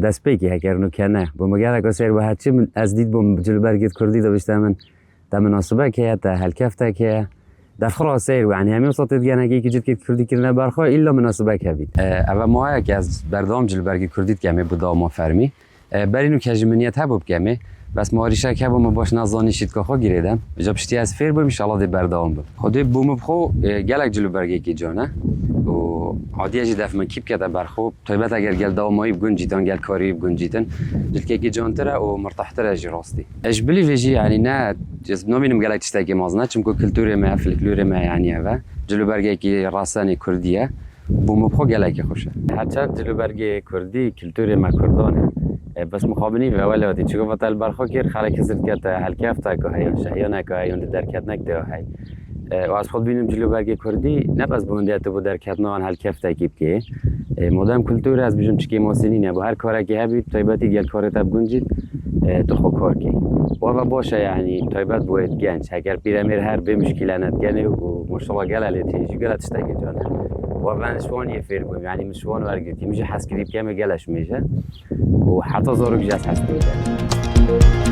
دست پیکی هکرنو کنه با مگر اگه سر و هرچی من از دید بوم جلو برگیت کردی داشته من در مناسبه که تا هلکفته که در خلاص سیر و یعنی همین صوت دیگه که جد کردی کرنه برخواه ایلا مناسبه که بید اول ما که از بردام جلو برگیت کردید که می بود ما فرمی برینو که جمنیت هبوب که بس ماریشه که بوم باش نزانیشید که خو گیردم جا پشتی از فیر بوم ان دی بردام بود خودی بوم بخو گلک جلو برگی کی جانه و عادی جی دف من کیپ کرده برخو طیبت اگر گل دامایی بگنجیدن گل کاری بگنجیدن جل که جانتره و مرتاحتره جی راستی اش بلی ویجی یعنی نه جز نمینم گلک تشتا کی مازنه چون که کلتور ما فلکلور ما یعنی و جلو برگی کی راسانی کردیه بوم بخو گلک خوشه هرچند جلو برگی کردی کلتور ما کردانه بس مخابنی و ولادی چه گفت البرخو کیر خلک زرد کت هل کفته که هیون شهیان که هیون درکت نکته هی و از خود بینم جلو برگ کردی نه بس بوندیت بود درکت نه هل کفته کیپ که مدام کلتور از بیشتر چکی ماسینی نه با هر کاری که هبید طیبتی گل کار تب گنجید تو خو کار کی و باشه یعنی طیبت باید گنج اگر پیرامیر هر به مشکل ندگنه و مشتاق گل علیتی گلت تشتگی جانه و من یه فیر بودم یعنی مشوان ورگتی میشه حس کردیم که گلش میشه و حتی زارو جاست هست